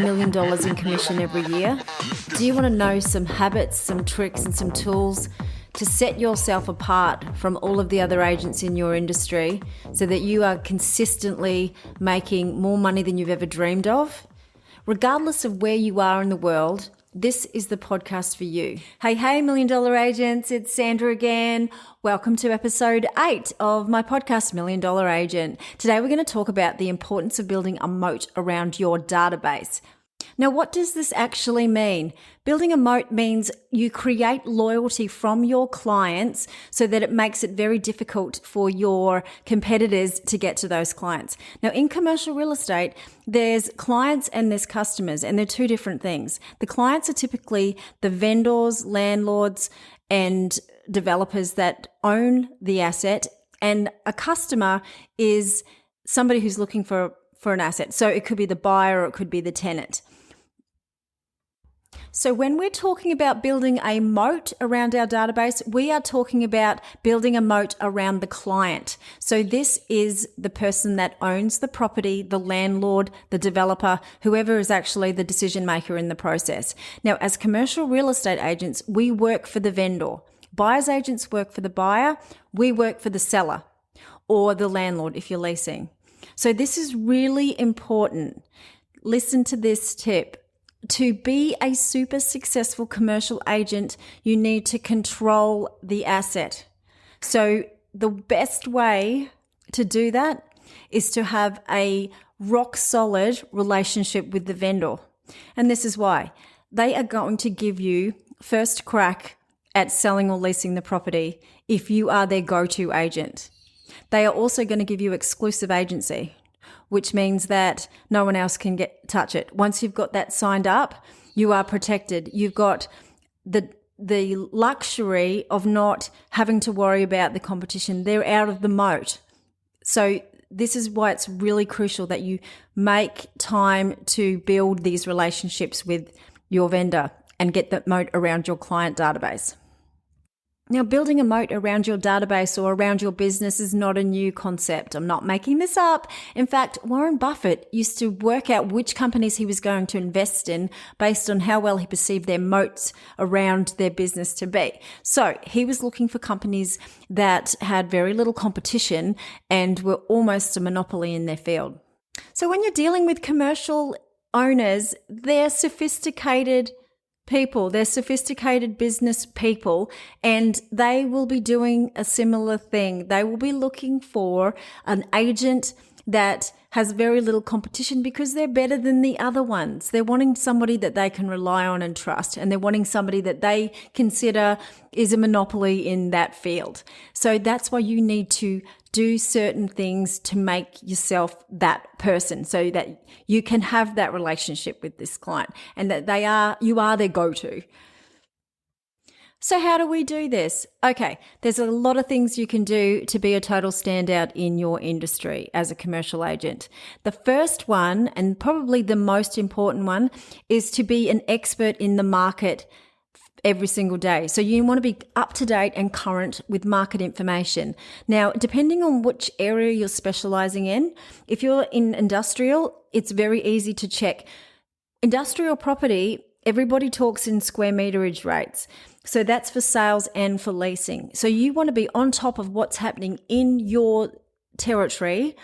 million in commission every year? Do you want to know some habits, some tricks, and some tools to set yourself apart from all of the other agents in your industry so that you are consistently making more money than you've ever dreamed of? Regardless of where you are in the world, this is the podcast for you. Hey, $1 million agents, it's Sandra again. Welcome to episode 8 of my podcast, $1 Million Agent. Today we're going to talk about the importance of building a moat around your database. Now, what does this actually mean? Building a moat means you create loyalty from your clients so that it makes it very difficult for your competitors to get to those clients. Now, in commercial real estate, there's clients and there's customers, and they're two different things. The clients are typically the vendors, landlords, and developers that own the asset, and a customer is somebody who's looking for an asset. So it could be the buyer or it could be the tenant. So when we're talking about building a moat around our database, we are talking about building a moat around the client. So this is the person that owns the property, the landlord, the developer, whoever is actually the decision maker in the process. Now, as commercial real estate agents, we work for the vendor. Buyer's agents work for the buyer. We work for the seller or the landlord if you're leasing. So this is really important. Listen to this tip. To be a super successful commercial agent, you need to control the asset. So the best way to do that is to have a rock solid relationship with the vendor. And this is why. They are going to give you first crack at selling or leasing the property if you are their go-to agent. They are also going to give you exclusive agency, which means that no one else can touch it. Once you've got that signed up, you are protected. You've got the luxury of not having to worry about the competition. They're out of the moat. So this is why it's really crucial that you make time to build these relationships with your vendor and get that moat around your client database. Now, building a moat around your database or around your business is not a new concept. I'm not making this up. In fact, Warren Buffett used to work out which companies he was going to invest in based on how well he perceived their moats around their business to be. So he was looking for companies that had very little competition and were almost a monopoly in their field. So when you're dealing with commercial owners, they're sophisticated people, they're sophisticated business people, and they will be doing a similar thing. They will be looking for an agent that has very little competition because they're better than the other ones. They're wanting somebody that they can rely on and trust, and they're wanting somebody that they consider is a monopoly in that field. So that's why you need to do certain things to make yourself that person so that you can have that relationship with this client and that you are their go-to. So how do we do this? Okay, there's a lot of things you can do to be a total standout in your industry as a commercial agent. The first one, and probably the most important one, is to be an expert in the market every single day. So you want to be up to date and current with market information. Now, depending on which area you're specializing in, if you're in industrial, it's very easy to check. Industrial property, everybody talks in square meterage rates. So that's for sales and for leasing. So you want to be on top of what's happening in your territory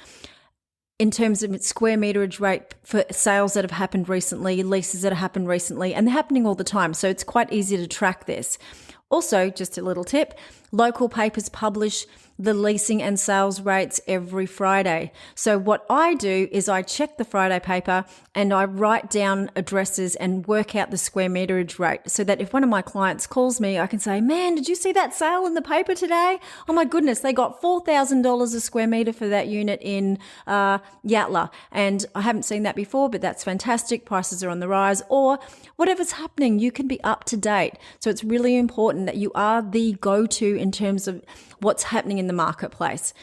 in terms of its square meterage rate for sales that have happened recently, leases that have happened recently, and they're happening all the time. So it's quite easy to track this. Also, just a little tip, local papers publish the leasing and sales rates every Friday. So what I do is I check the Friday paper and I write down addresses and work out the square meterage rate so that if one of my clients calls me, I can say, man, did you see that sale in the paper today? Oh my goodness, they got $4,000 a square meter for that unit in Yatla. And I haven't seen that before, but that's fantastic. Prices are on the rise, or whatever's happening, you can be up to date. So it's really important that you are the go-to in terms of what's happening in the marketplace.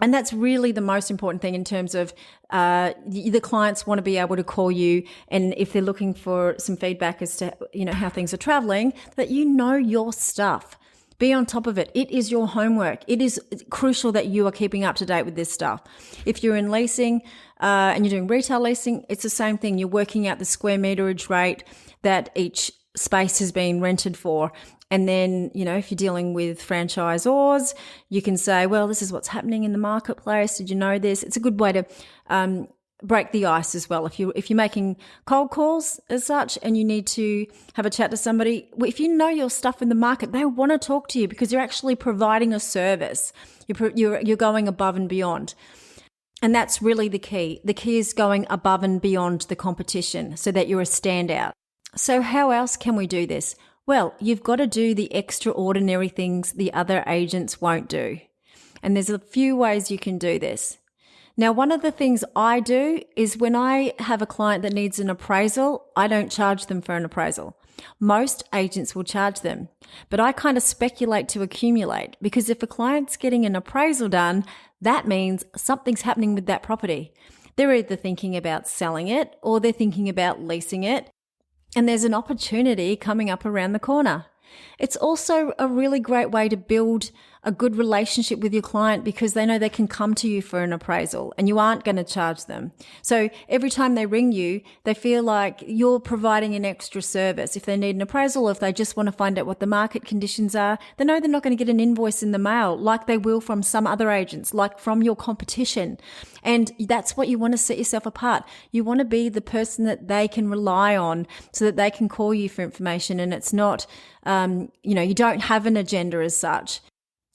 And that's really the most important thing in terms of the clients want to be able to call you, and if they're looking for some feedback as to how things are traveling, that you know your stuff. Be on top of it. It is your homework. It is crucial that you are keeping up to date with this stuff. If you're in leasing and you're doing retail leasing, it's the same thing. You're working out the square meterage rate that each space has been rented for. And then, if you're dealing with franchisors, you can say, well, this is what's happening in the marketplace. Did you know this? It's a good way to break the ice as well. If you're making cold calls as such and you need to have a chat to somebody, if you know your stuff in the market, they want to talk to you because you're actually providing a service. You're going above and beyond. And that's really the key. The key is going above and beyond the competition so that you're a standout. So how else can we do this? Well, you've got to do the extraordinary things the other agents won't do. And there's a few ways you can do this. Now, one of the things I do is when I have a client that needs an appraisal, I don't charge them for an appraisal. Most agents will charge them, but I kind of speculate to accumulate because if a client's getting an appraisal done, that means something's happening with that property. They're either thinking about selling it or they're thinking about leasing it, and there's an opportunity coming up around the corner. It's also a really great way to build a good relationship with your client because they know they can come to you for an appraisal and you aren't going to charge them. So every time they ring you, they feel like you're providing an extra service. If they need an appraisal, if they just want to find out what the market conditions are, they know they're not going to get an invoice in the mail like they will from some other agents, like from your competition. And that's what you want to set yourself apart. You want to be the person that they can rely on so that they can call you for information and it's not, you don't have an agenda as such.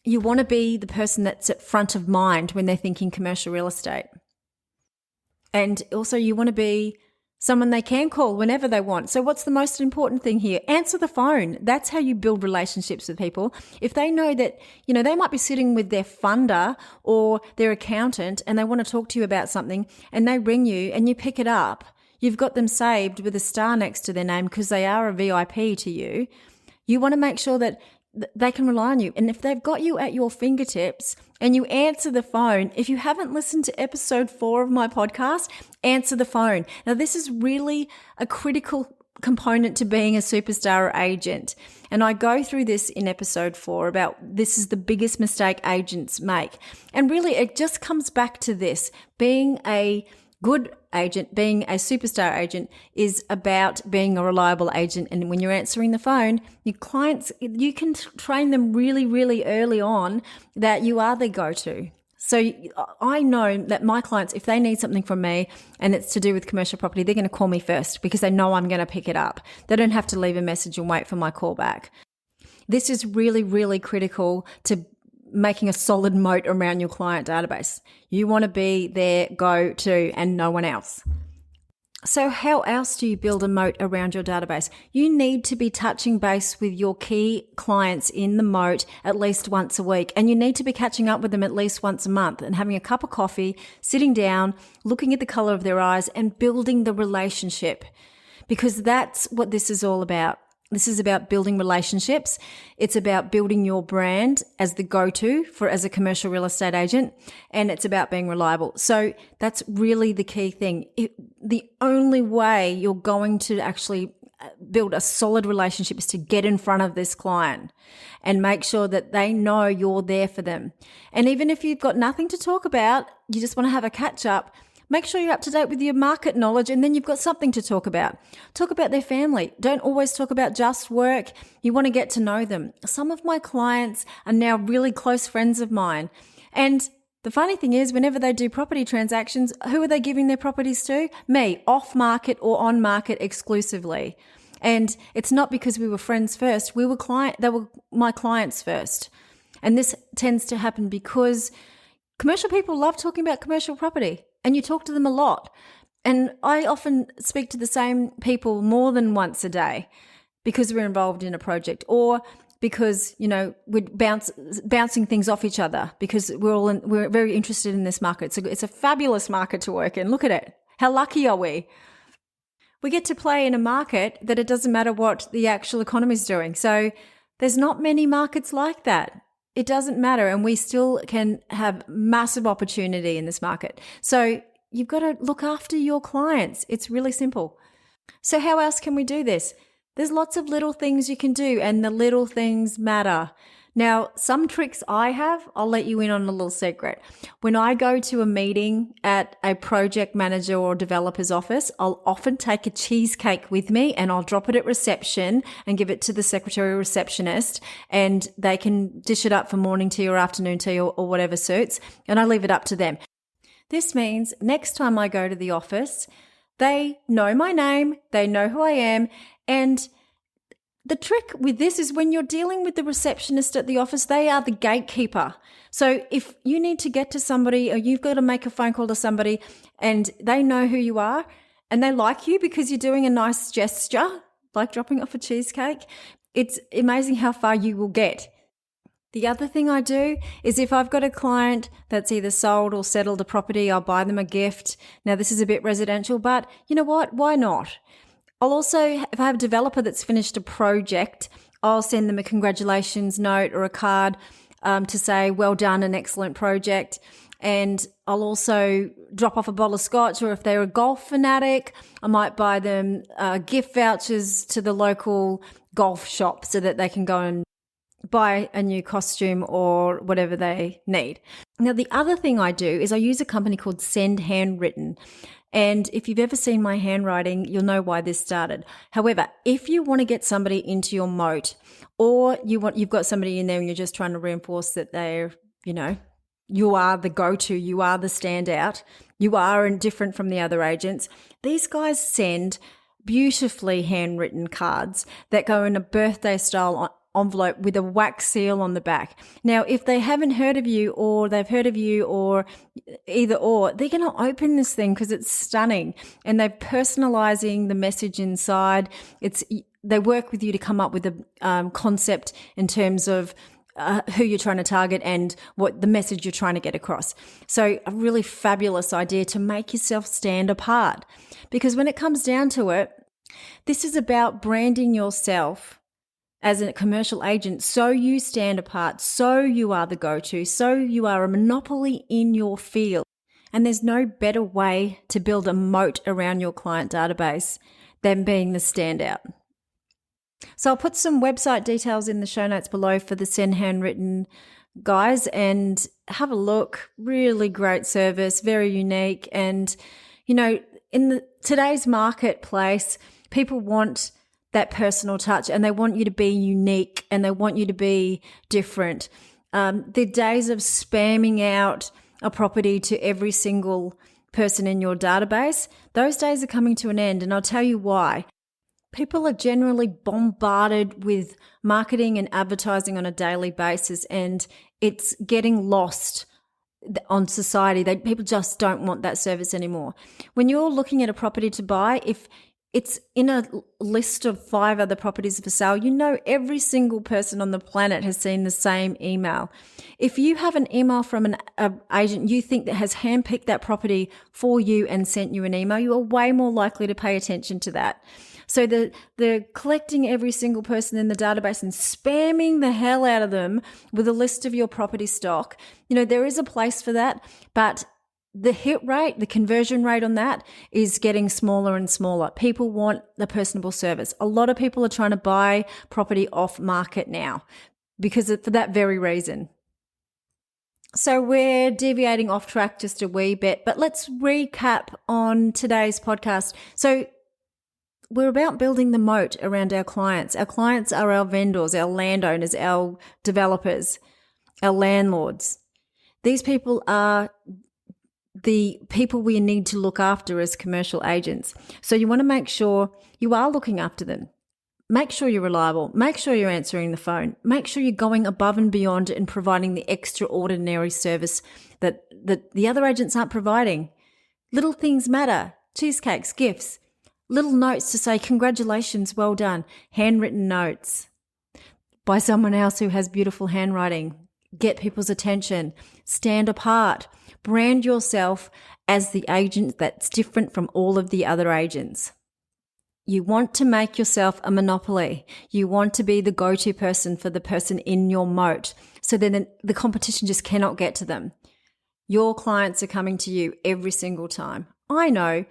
You want to be the person that's at front of mind when they're thinking commercial real estate. And also you want to be someone they can call whenever they want. So what's the most important thing here? Answer the phone. That's how you build relationships with people. If they know that, they might be sitting with their funder or their accountant and they want to talk to you about something and they ring you and you pick it up, you've got them saved with a star next to their name because they are a VIP to you. You want to make sure that they can rely on you. And if they've got you at your fingertips and you answer the phone, if you haven't listened to episode 4 of my podcast, answer the phone. Now, this is really a critical component to being a superstar agent. And I go through this in episode 4 about this is the biggest mistake agents make. And really, it just comes back to this. Being a good agent, being a superstar agent is about being a reliable agent. And when you're answering the phone, your clients, you can train them really, really early on that you are the go-to. So I know that my clients, if they need something from me and it's to do with commercial property, they're going to call me first because they know I'm going to pick it up. They don't have to leave a message and wait for my call back. This is really, really critical to making a solid moat around your client database. You want to be their go-to and no one else. So how else do you build a moat around your database? You need to be touching base with your key clients in the moat at least once a week, and you need to be catching up with them at least once a month and having a cup of coffee, sitting down, looking at the color of their eyes and building the relationship, because that's what this is all about. This is about building relationships. It's about building your brand as the go-to as a commercial real estate agent, and it's about being reliable. So that's really the key thing. The only way you're going to actually build a solid relationship is to get in front of this client and make sure that they know you're there for them. And even if you've got nothing to talk about, you just want to have a catch up, make sure you're up to date with your market knowledge, and then you've got something to talk about. Talk about their family. Don't always talk about just work. You want to get to know them. Some of my clients are now really close friends of mine. And the funny thing is, whenever they do property transactions, who are they giving their properties to? Me, off market or on market exclusively. And it's not because we were friends first. They were my clients first. And this tends to happen because commercial people love talking about commercial property. And you talk to them a lot. And I often speak to the same people more than once a day because we're involved in a project, or because, we're bouncing things off each other because we're very interested in this market. It's a fabulous market to work in. Look at it. How lucky are we? We get to play in a market that it doesn't matter what the actual economy is doing. So there's not many markets like that. It doesn't matter, and we still can have massive opportunity in this market. So you've got to look after your clients. It's really simple. So how else can we do this? There's lots of little things you can do, and the little things matter. Now, some tricks I have, I'll let you in on a little secret. When I go to a meeting at a project manager or developer's office, I'll often take a cheesecake with me and I'll drop it at reception and give it to the secretary or receptionist, and they can dish it up for morning tea or afternoon tea or whatever suits, and I leave it up to them. This means next time I go to the office, they know my name, they know who I am, and the trick with this is when you're dealing with the receptionist at the office, they are the gatekeeper. So if you need to get to somebody or you've got to make a phone call to somebody and they know who you are and they like you because you're doing a nice gesture, like dropping off a cheesecake, it's amazing how far you will get. The other thing I do is if I've got a client that's either sold or settled a property, I'll buy them a gift. Now, this is a bit residential, but you know what? Why not? I'll also, if I have a developer that's finished a project, I'll send them a congratulations note or a card to say, well done, an excellent project. And I'll also drop off a bottle of scotch, or if they're a golf fanatic, I might buy them gift vouchers to the local golf shop so that they can go and buy a new costume or whatever they need. Now, the other thing I do is I use a company called Send Handwritten. And if you've ever seen my handwriting, you'll know why this started. However, if you want to get somebody into your moat, or you've got somebody in there and you're just trying to reinforce that they're, you are the go-to, you are the standout, you are different from the other agents, these guys send beautifully handwritten cards that go in a birthday style envelope with a wax seal on the back. Now, if they haven't heard of you or they've heard of you or either or, they're going to open this thing because it's stunning and they're personalizing the message inside. They work with you to come up with a concept in terms of who you're trying to target and what the message you're trying to get across. So a really fabulous idea to make yourself stand apart, because when it comes down to it, this is about branding yourself as a commercial agent, so you stand apart, so you are the go-to, so you are a monopoly in your field. And there's no better way to build a moat around your client database than being the standout. So I'll put some website details in the show notes below for the Send Handwritten guys, and have a look. Really great service, very unique. And, in today's marketplace, people want that personal touch and they want you to be unique and they want you to be different. The days of spamming out a property to every single person in your database, those days are coming to an end, and I'll tell you why. People are generally bombarded with marketing and advertising on a daily basis, and it's getting lost on society. People just don't want that service anymore. When you're looking at a property to buy, if it's in a list of 5 other properties for sale, every single person on the planet has seen the same email. If you have an email from an agent you think that has handpicked that property for you and sent you an email, you are way more likely to pay attention to that. So the collecting every single person in the database and spamming the hell out of them with a list of your property stock, there is a place for that, but the hit rate, the conversion rate on that is getting smaller and smaller. People want the personable service. A lot of people are trying to buy property off market now for that very reason. So we're deviating off track just a wee bit, but let's recap on today's podcast. So we're about building the moat around our clients. Our clients are our vendors, our landowners, our developers, our landlords. These people are the people we need to look after as commercial agents. So you want to make sure you are looking after them. Make sure you're reliable. Make sure you're answering the phone. Make sure you're going above and beyond and providing the extraordinary service that the other agents aren't providing. Little things matter. Cheesecakes, gifts, little notes to say congratulations, well done, handwritten notes by someone else who has beautiful handwriting. Get people's attention. Stand apart. Brand yourself as the agent that's different from all of the other agents. You want to make yourself a monopoly. You want to be the go-to person for the person in your moat, so then the competition just cannot get to them. Your clients are coming to you every single time. I know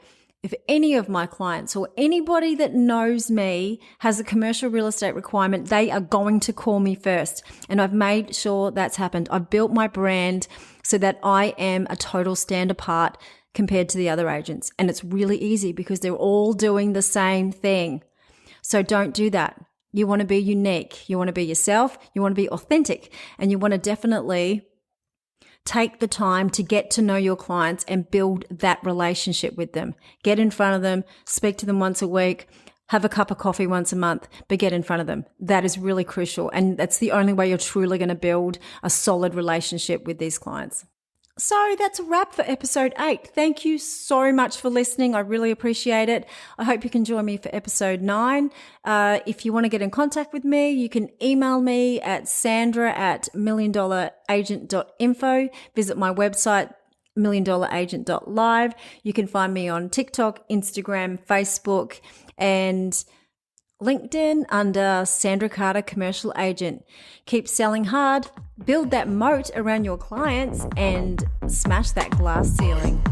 if any of my clients or anybody that knows me has a commercial real estate requirement, they are going to call me first. And I've made sure that's happened. I've built my brand so that I am a total stand apart compared to the other agents. And it's really easy because they're all doing the same thing. So don't do that. You want to be unique. You want to be yourself. You want to be authentic. And you want to definitely take the time to get to know your clients and build that relationship with them. Get in front of them, speak to them once a week, have a cup of coffee once a month, but get in front of them. That is really crucial. And that's the only way you're truly going to build a solid relationship with these clients. So that's a wrap for episode 8. Thank you so much for listening. I really appreciate it. I hope you can join me for episode 9. If you want to get in contact with me, you can email me at sandra@milliondollaragent.info. Visit my website, milliondollaragent.live. You can find me on TikTok, Instagram, Facebook, and LinkedIn under Sandra Carter Commercial Agent. Keep selling hard, build that moat around your clients, and smash that glass ceiling.